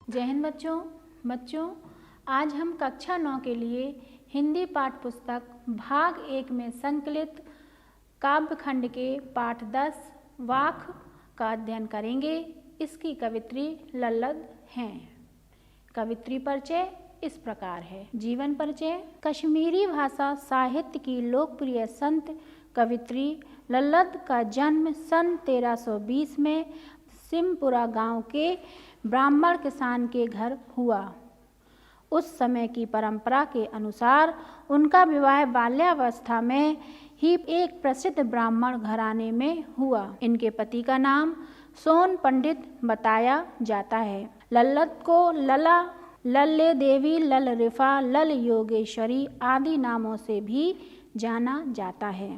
जय हिंद बच्चों, आज हम कक्षा 9 के लिए हिंदी पाठ पुस्तक भाग 1 में संकलित काव्य खंड के पाठ 10 वाक का अध्ययन करेंगे। इसकी कवित्री लल्लद हैं। कवित्री परिचय इस प्रकार है। जीवन परिचय। कश्मीरी भाषा साहित्य की लोकप्रिय संत कवित्री लल्लद का जन्म सन 1320 में सिमपुरा गांव के ब्राह्मण किसान के घर हुआ। उस समय की परंपरा के अनुसार उनका विवाह बाल्यावस्था में ही एक प्रसिद्ध ब्राह्मण घराने में हुआ। इनके पति का नाम सोन पंडित बताया जाता है। लल्लद को लला, लल्ले देवी, लल रिफा, लल योगेश्वरी आदि नामों से भी जाना जाता है।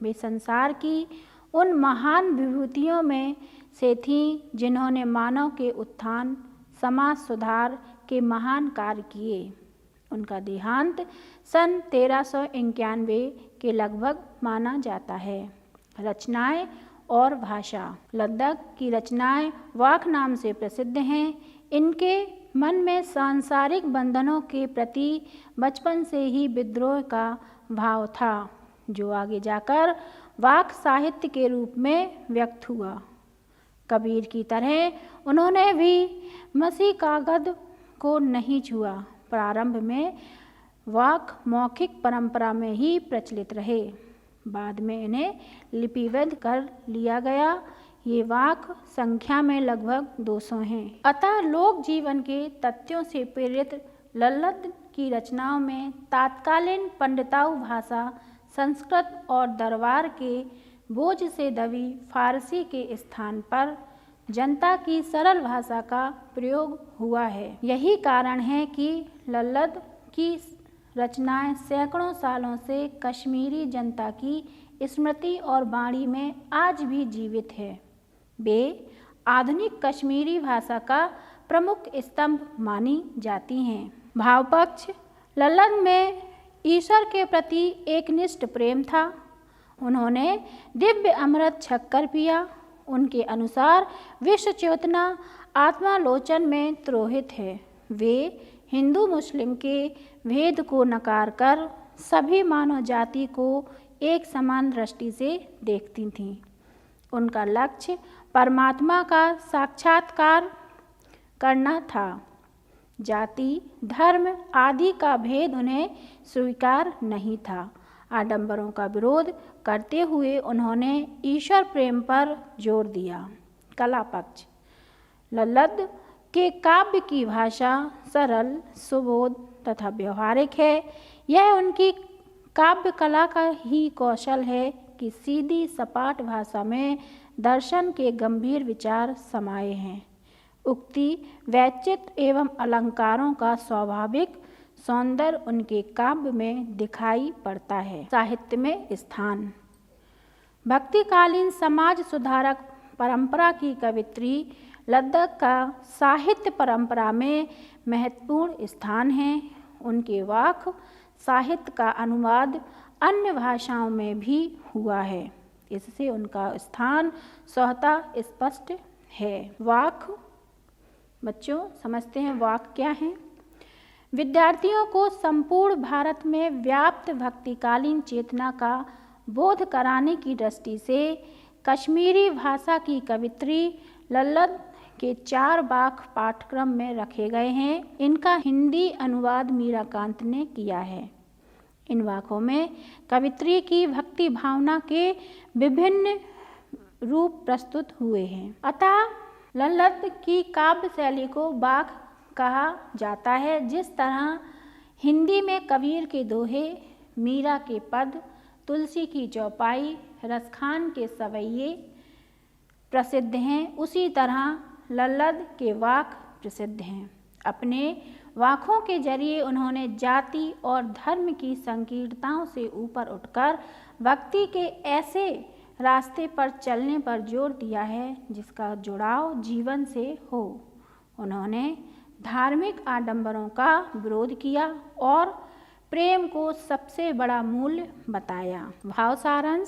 वे संसार की उन महान विभूतियों में से थीं जिन्होंने मानव के उत्थान, समाज सुधार के महान कार्य किए। उनका देहांत सन 1391 के लगभग माना जाता है। रचनाएं और भाषा। लल्लद की रचनाएं वाक नाम से प्रसिद्ध हैं। इनके मन में सांसारिक बंधनों के प्रति बचपन से ही विद्रोह का भाव था, जो आगे जाकर वाक साहित्य के रूप में व्यक्त हुआ। कबीर की तरह उन्होंने भी मसी कागज को नहीं छुआ। प्रारंभ में वाक मौखिक परंपरा में ही प्रचलित रहे, बाद में इन्हें लिपिबद्ध कर लिया गया। ये वाक संख्या में लगभग 200 हैं। अतः लोक जीवन के तथ्यों से प्रेरित लल्लद की रचनाओं में तत्कालीन पंडिताऊ भाषा संस्कृत और दरबार के बोझ से दबी फारसी के स्थान पर जनता की सरल भाषा का प्रयोग हुआ है। यही कारण है कि लल्लद की रचनाएं सैकड़ों सालों से कश्मीरी जनता की स्मृति और वाणी में आज भी जीवित है। वे आधुनिक कश्मीरी भाषा का प्रमुख स्तंभ मानी जाती हैं। भावपक्ष। लल्लद में ईश्वर के प्रति एकनिष्ठ प्रेम था। उन्होंने दिव्य अमृत छक्कर पिया। उनके अनुसार विश्व चेतना आत्मालोचन में त्रोहित है। वे हिंदू मुस्लिम के भेद को नकार कर सभी मानव जाति को एक समान दृष्टि से देखती थीं। उनका लक्ष्य परमात्मा का साक्षात्कार करना था। जाति, धर्म आदि का भेद उन्हें स्वीकार नहीं था। आडंबरों का विरोध करते हुए उन्होंने ईश्वर प्रेम पर जोर दिया। कला पक्ष। लल्लद के काव्य की भाषा सरल, सुबोध तथा व्यवहारिक है। यह उनकी काव्य कला का ही कौशल है कि सीधी सपाट भाषा में दर्शन के गंभीर विचार समाये हैं। उक्ति, वैचित्र एवं अलंकारों का स्वाभाविक सौंदर्य उनके काव्य में दिखाई पड़ता है। साहित्य में स्थान। भक्तिकालीन समाज सुधारक परंपरा की कवित्री लल्लद का साहित्य परंपरा में महत्वपूर्ण स्थान है। उनके वाक साहित्य का अनुवाद अन्य भाषाओं में भी हुआ है। इससे उनका स्थान स्वतः स्पष्ट है। वाक। बच्चों समझते हैं वाक क्या है। विद्यार्थियों को संपूर्ण भारत में व्याप्त भक्तिकालीन चेतना का बोध कराने की दृष्टि से कश्मीरी भाषा की कवित्री लल्लद के 4 वाक पाठ्यक्रम में रखे गए हैं। इनका हिंदी अनुवाद मीराकांत ने किया है। इन वाकों में कवित्री की भक्ति भावना के विभिन्न रूप प्रस्तुत हुए हैं। अतः लल्लद की काव्य शैली को वाक कहा जाता है। जिस तरह हिंदी में कबीर के दोहे, मीरा के पद, तुलसी की चौपाई, रसखान के सवैये प्रसिद्ध हैं, उसी तरह लल्लद के वाक प्रसिद्ध हैं। अपने वाकों के जरिए उन्होंने जाति और धर्म की संकीर्णताओं से ऊपर उठकर भक्ति के ऐसे रास्ते पर चलने पर जोर दिया है जिसका जुड़ाव जीवन से हो। उन्होंने धार्मिक आडंबरों का विरोध किया और प्रेम को सबसे बड़ा मूल्य बताया। भाव सारांश।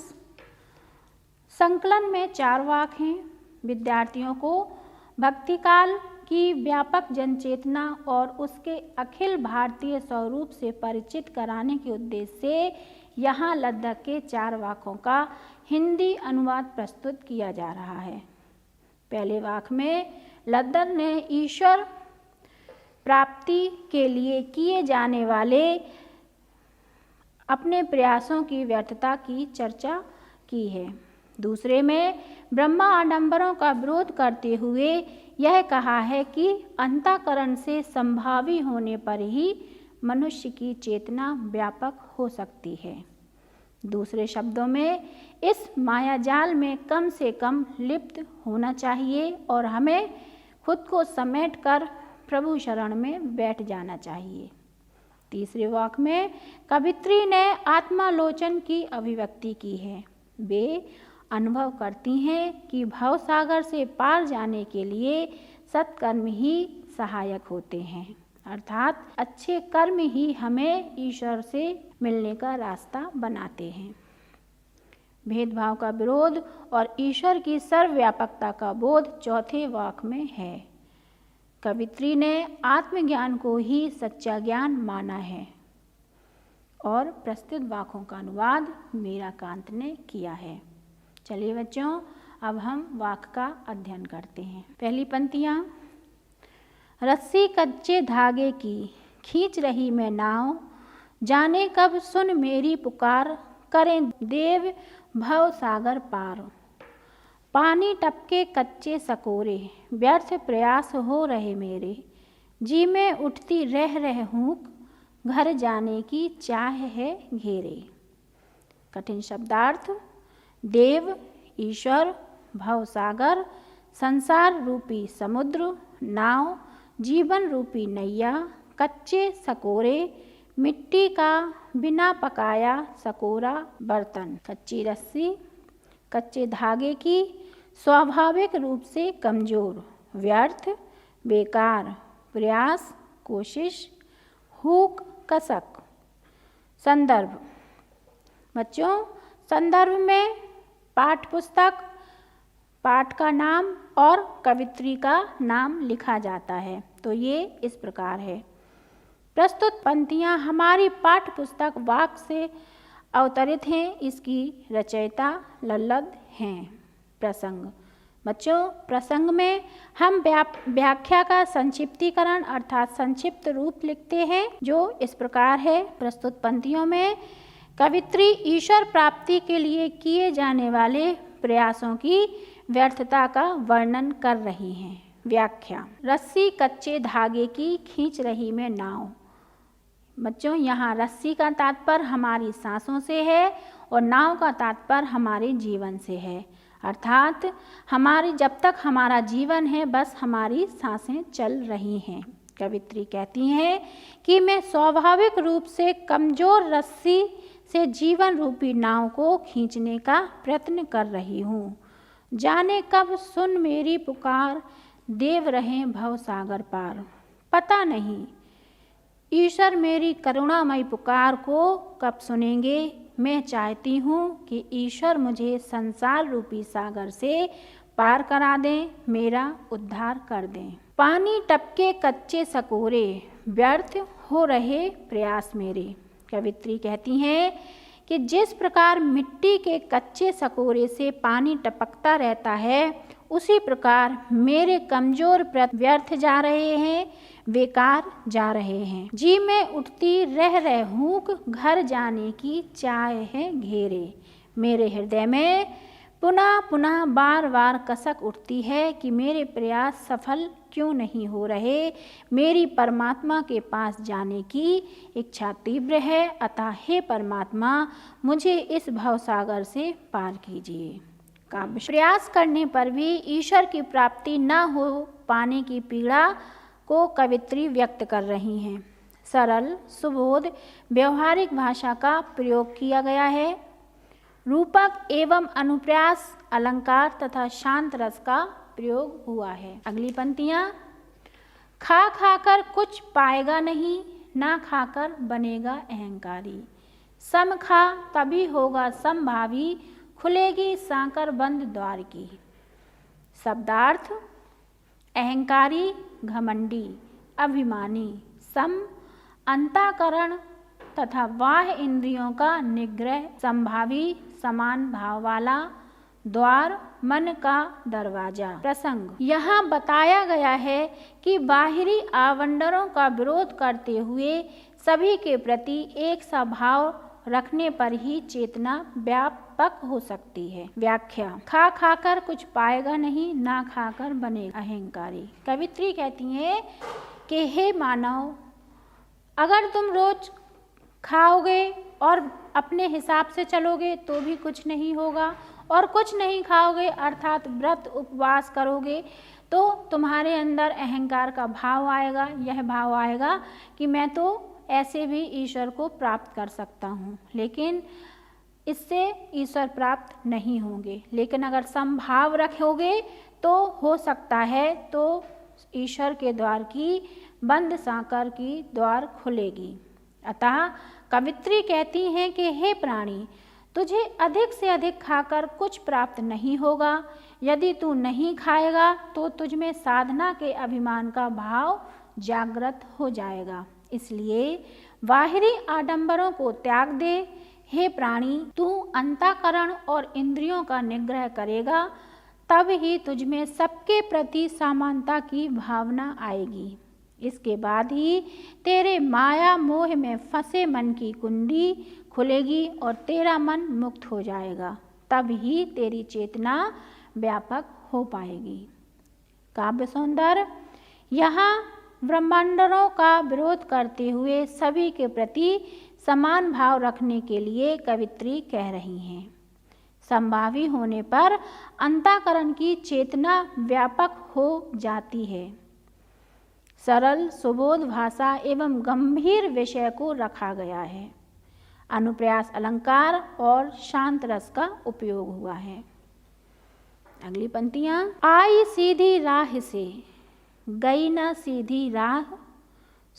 संकलन में 4 वाक हैं। विद्यार्थियों को भक्तिकाल की व्यापक जनचेतना और उसके अखिल भारतीय स्वरूप से परिचित कराने के उद्देश्य से यहाँ लद्दाख के 4 वाक्यों का हिंदी अनुवाद प्रस्तुत किया जा रहा है। पहले वाक्य में लद्दाख ने ईश्वर प्राप्ति के लिए किए जाने वाले अपने प्रयासों की व्यर्थता की चर्चा की है। दूसरे में ब्रह्मा आडंबरों का विरोध करते हुए यह कहा है कि अंतःकरण से संभावी होने पर ही मनुष्य की चेतना व्यापक हो सकती है। दूसरे शब्दों में इस मायाजाल में कम से कम लिप्त होना चाहिए और हमें खुद को समेट कर प्रभु शरण में बैठ जाना चाहिए। तीसरे वाक्य में कवित्री ने आत्मालोचन की अभिव्यक्ति की है। वे अनुभव करती हैं कि भवसागर से पार जाने के लिए सत्कर्म ही सहायक होते हैं, अर्थात अच्छे कर्म ही हमें ईश्वर से मिलने का रास्ता बनाते हैं। भेदभाव का विरोध और ईश्वर की सर्वव्यापकता का बोध चौथे वाक्य में है। कवित्री ने आत्मज्ञान को ही सच्चा ज्ञान माना है और प्रस्तुत वाक्यों का अनुवाद मीराकांत ने किया है। चलिए बच्चों, अब हम वाक्य का अध्ययन करते हैं। पहली पंक्तियाँ, रस्सी कच्चे धागे की खींच रही मैं नाव, जाने कब सुन मेरी पुकार, करें देव भव सागर पार। पानी टपके कच्चे सकोरे, व्यर्थ प्रयास हो रहे मेरे, जी में उठती रह रह हूँ, घर जाने की चाह है घेरे। कठिन शब्दार्थ, देव ईश्वर, भवसागर संसार रूपी समुद्र, नाव जीवन रूपी नैया, कच्चे सकोरे मिट्टी का बिना पकाया सकोरा बर्तन। कच्ची रस्सी कच्चे धागे की स्वाभाविक रूप से कमजोर, व्यर्थ बेकार, प्रयास कोशिश, हुक कसक। संदर्भ, बच्चों संदर्भ में पाठ पुस्तक, पाठ का नाम और कवित्री का नाम लिखा जाता है। तो ये इस प्रकार है। प्रस्तुत पंक्तियाँ हमारी पाठ्य पुस्तक वाक्य से अवतरित हैं। इसकी रचयिता लल्लद हैं। प्रसंग, बच्चों प्रसंग में हम व्याख्या का संक्षिप्तीकरण अर्थात संक्षिप्त रूप लिखते हैं, जो इस प्रकार है। प्रस्तुत पंक्तियों में कवित्री ईश्वर प्राप्ति के लिए किए जाने वाले प्रयासों की व्यर्थता का वर्णन कर रही हैं। व्याख्या, रस्सी कच्चे धागे की खींच रही मैं नाव। बच्चों यहाँ रस्सी का तात्पर्य हमारी सांसों से है और नाव का तात्पर्य हमारे जीवन से है, अर्थात हमारी जब तक हमारा जीवन है बस हमारी सांसें चल रही हैं। कवित्री कहती हैं कि मैं स्वाभाविक रूप से कमजोर रस्सी से जीवन रूपी नाव को खींचने का प्रयत्न कर रही हूँ। जाने कब सुन मेरी पुकार, देव रहें भवसागर पार। पता नहीं ईश्वर मेरी करुणामयी पुकार को कब सुनेंगे। मैं चाहती हूँ कि ईश्वर मुझे संसार रूपी सागर से पार करा दें, मेरा उद्धार कर दें। पानी टपके कच्चे सकोरे, व्यर्थ हो रहे प्रयास मेरे। कवित्री कहती हैं कि जिस प्रकार मिट्टी के कच्चे सकोरे से पानी टपकता रहता है, उसी प्रकार मेरे कमजोर प्रयत्न व्यर्थ जा रहे हैं, बेकार जा रहे हैं। जी में उठती रह रह हूँ, घर जाने की चाह है घेरे। मेरे हृदय में पुनः पुनः बार बार कसक उठती है कि मेरे प्रयास सफल क्यों नहीं हो रहे। मेरी परमात्मा के पास जाने की इच्छा तीव्र है, अतः हे परमात्मा मुझे इस भवसागर से पार कीजिए। काव्य, प्रयास करने पर भी ईश्वर की प्राप्ति न हो पाने की पीड़ा को कवित्री व्यक्त कर रही हैं। सरल सुबोध व्यवहारिक भाषा का प्रयोग किया गया है। रूपक एवं अनुप्रास अलंकार तथा शांत रस का प्रयोग हुआ है। अगली पंक्तियाँ, खा खाकर कुछ पाएगा नहीं, ना खाकर बनेगा अहंकारी। सम खा तभी होगा समभावी, खुलेगी सांकर बंद द्वार की। शब्दार्थ, अहंकारी, घमंडी, अभिमानी। सम, अंतःकरण तथा बाह्य इंद्रियों का निग्रह, संभावी, समान भाव वाला। द्वार, मन का दरवाजा। प्रसंग, यहाँ बताया गया है कि बाहरी आवंडरों का विरोध करते हुए सभी के प्रति एक सा भाव रखने पर ही चेतना व्यापक हो सकती है। व्याख्या, खा खाकर कुछ पाएगा नहीं, ना खाकर बनेगा अहंकारी। कवित्री कहती हैं कि हे मानव, अगर तुम रोज खाओगे और अपने हिसाब से चलोगे तो भी कुछ नहीं होगा, और कुछ नहीं खाओगे अर्थात व्रत उपवास करोगे तो तुम्हारे अंदर अहंकार का भाव आएगा। यह भाव आएगा कि मैं तो ऐसे भी ईश्वर को प्राप्त कर सकता हूँ, लेकिन इससे ईश्वर प्राप्त नहीं होंगे। लेकिन अगर समभाव रखोगे तो हो सकता है तो ईश्वर के द्वार की बंद सांकर की द्वार खुलेगी। अतः कवित्री कहती हैं कि हे प्राणी, तुझे अधिक से अधिक खाकर कुछ प्राप्त नहीं होगा। यदि तू नहीं खाएगा तो तुझमें साधना के अभिमान का भाव जागृत हो जाएगा। इसलिए बाहरी आडंबरों को त्याग दे। हे प्राणी, तू अंतःकरण और इंद्रियों का निग्रह करेगा, तब ही तुझमें सबके प्रति समानता की भावना आएगी। इसके बाद ही तेरे माया मोह में फंसे मन की कुंडी खुलेगी और तेरा मन मुक्त हो जाएगा। तब ही तेरी चेतना व्यापक हो पाएगी। काव्य सौंदर्य, यहाँ ब्रह्मांडरों का विरोध करते हुए सभी के प्रति समान भाव रखने के लिए कवित्री कह रही हैं। संभावी होने पर अंतःकरण की चेतना व्यापक हो जाती है। सरल सुबोध भाषा एवं गंभीर विषय को रखा गया है। अनुप्रास अलंकार और शांत रस का उपयोग हुआ है। अगली पंक्तियां, आई सीधी राह से गई न सीधी राह,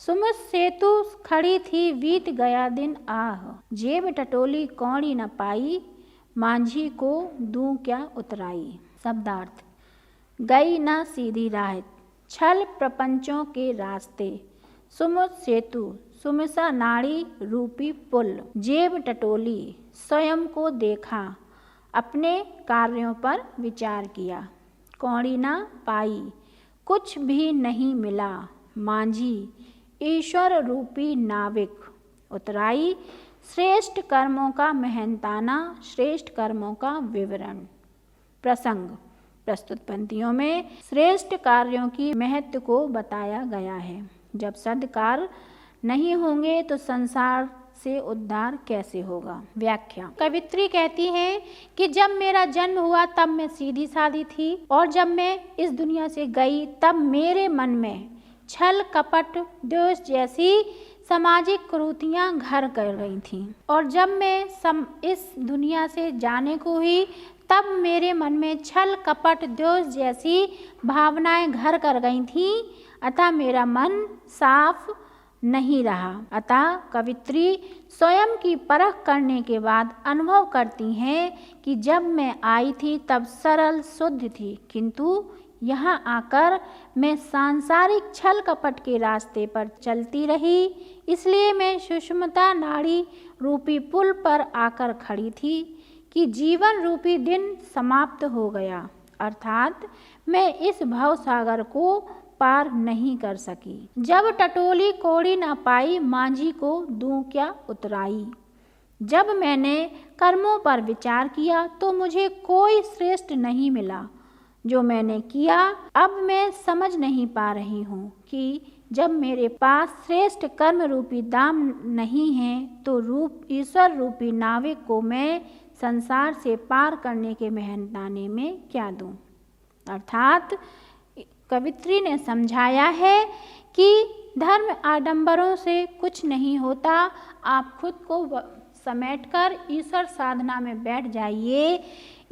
सुमुस सेतु खड़ी थी बीत गया दिन आह, जेब टटोली कौड़ी न पाई, मांझी को दूं क्या उतराई। शब्दार्थ, गई न सीधी राह, छल प्रपंचों के रास्ते, सुमुस सेतु सुमिसा नाड़ी रूपी पुल, जेब टटोली स्वयं को देखा, अपने कार्यों पर विचार किया, कौड़ी ना पाई कुछ भी नहीं मिला, मांझी ईश्वर रूपी नाविक, उतराई श्रेष्ठ कर्मों का मेहनताना, श्रेष्ठ कर्मों का विवरण। प्रसंग, प्रस्तुत पंक्तियों में श्रेष्ठ कार्यों की महत्व को बताया गया है। जब सद्कार्य नहीं होंगे तो संसार से उद्धार कैसे होगा। व्याख्या, कवित्री कहती है कि जब मेरा जन्म हुआ तब मैं सीधी सादी थी, और जब मैं इस दुनिया से गई तब मेरे मन में छल कपट द्वेष जैसी सामाजिक कुरीतियां घर कर गई थीं, और जब मैं इस दुनिया से जाने को हुई तब मेरे मन में छल कपट द्वेष जैसी भावनाएं घर कर गई थीं। अतः मेरा मन साफ नहीं रहा। अतः कवित्री स्वयं की परख करने के बाद अनुभव करती हैं कि जब मैं आई थी तब सरल शुद्ध थी, किंतु यहाँ आकर मैं सांसारिक छल कपट के रास्ते पर चलती रही, इसलिए मैं सुषमता नाड़ी रूपी पुल पर आकर खड़ी थी कि जीवन रूपी दिन समाप्त हो गया, अर्थात मैं इस भव सागर को पार नहीं कर सकी। जब टटोली कौड़ी न पाई, मांझी को दूं क्या उतराई। जब मैंने कर्मों पर विचार किया तो मुझे कोई श्रेष्ठ नहीं मिला जो मैंने किया। अब मैं समझ नहीं पा रही हूँ कि जब मेरे पास श्रेष्ठ कर्म रूपी दाम नहीं है तो ईश्वर रूपी नाविक को मैं संसार से पार करने के मेहनताने में क्या दूं। अर्थात कवित्री ने समझाया है कि धर्म आडंबरों से कुछ नहीं होता। आप खुद को समेटकर ईश्वर साधना में बैठ जाइए।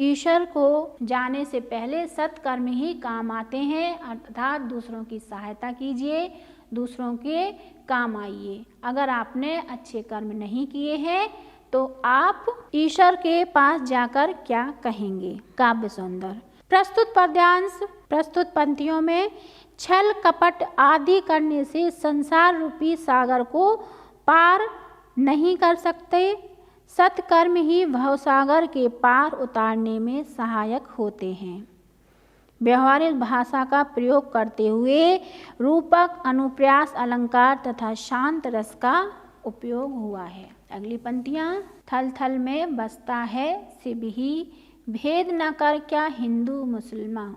ईश्वर को जाने से पहले सत्कर्म ही काम आते हैं, अर्थात दूसरों की सहायता कीजिए, दूसरों के काम आइए। अगर आपने अच्छे कर्म नहीं किए हैं तो आप ईश्वर के पास जाकर क्या कहेंगे। काव्य सौंदर्य, प्रस्तुत पद्यांश प्रस्तुत पंक्तियों में छल कपट आदि करने से संसार रूपी सागर को पार नहीं कर सकते। सत्कर्म ही भवसागर के पार उतारने में सहायक होते हैं। व्यवहारिक भाषा का प्रयोग करते हुए रूपक, अनुप्रास, अलंकार तथा शांत रस का उपयोग हुआ है। अगली पंक्तियाँ, थल थल में बसता है शिव ही, भेद न कर क्या हिंदू मुसलमान,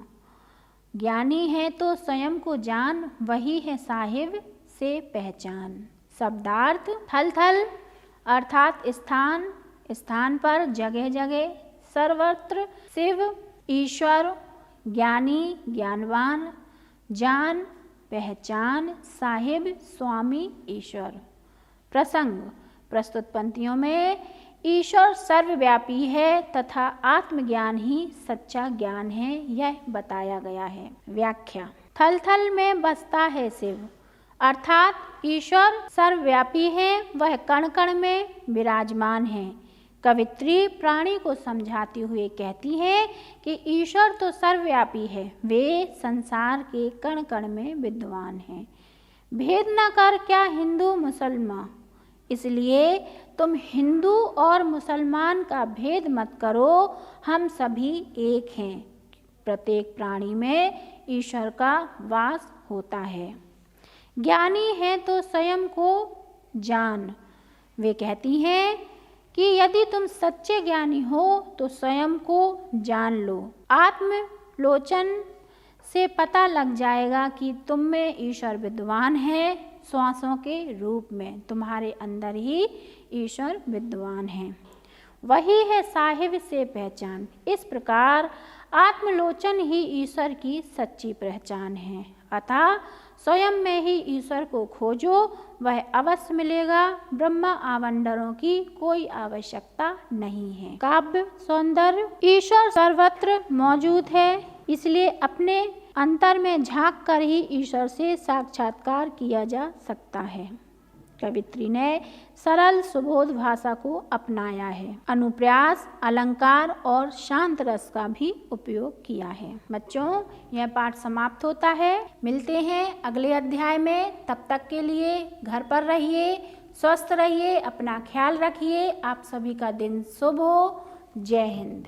ज्ञानी है तो स्वयं को जान, वही है साहिब से पहचान। शब्दार्थ, थल थल अर्थात स्थान, स्थान पर, जगह जगह, सर्वत्र, शिव ईश्वर, ज्ञानी ज्ञानवान, जान पहचान, साहिब स्वामी ईश्वर। प्रसंग, प्रस्तुत पंक्तियों में ईश्वर सर्वव्यापी है तथा आत्मज्ञान ही सच्चा ज्ञान है, यह बताया गया है। व्याख्या, थल थल में बसता है शिव अर्थात ईश्वर सर्वव्यापी है, वह कण कण में विराजमान है। कवित्री प्राणी को समझाते हुए कहती है कि ईश्वर तो सर्वव्यापी है, वे संसार के कण कण में विद्वान हैं। भेद न कर क्या हिंदू मुसलमान, इसलिए तुम हिंदू और मुसलमान का भेद मत करो, हम सभी एक हैं। प्रत्येक प्राणी में ईश्वर का वास होता है। ज्ञानी है तो स्वयं को जान, वे कहती हैं कि यदि तुम सच्चे ज्ञानी हो तो स्वयं को जान लो। आत्मलोचन से पता लग जाएगा कि तुम में ईश्वर विद्वान है, श्वासों के रूप में तुम्हारे अंदर ही ईश्वर विद्वान है, वही है साहिब से पहचान। इस प्रकार आत्मलोचन ही ईश्वर की सच्ची पहचान है। अतः स्वयं में ही ईश्वर को खोजो, वह अवश्य मिलेगा। ब्रह्म आवंडरों की कोई आवश्यकता नहीं है। काव्य सौंदर्य, ईश्वर सर्वत्र मौजूद है, इसलिए अपने अंतर में झांक कर ही ईश्वर से साक्षात्कार किया जा सकता है। कवित्री ने सरल सुबोध भाषा को अपनाया है। अनुप्रास, अलंकार और शांत रस का भी उपयोग किया है। बच्चों, यह पाठ समाप्त होता है। मिलते हैं अगले अध्याय में। तब तक के लिए घर पर रहिए, स्वस्थ रहिए, अपना ख्याल रखिए। आप सभी का दिन शुभ हो। जय हिंद।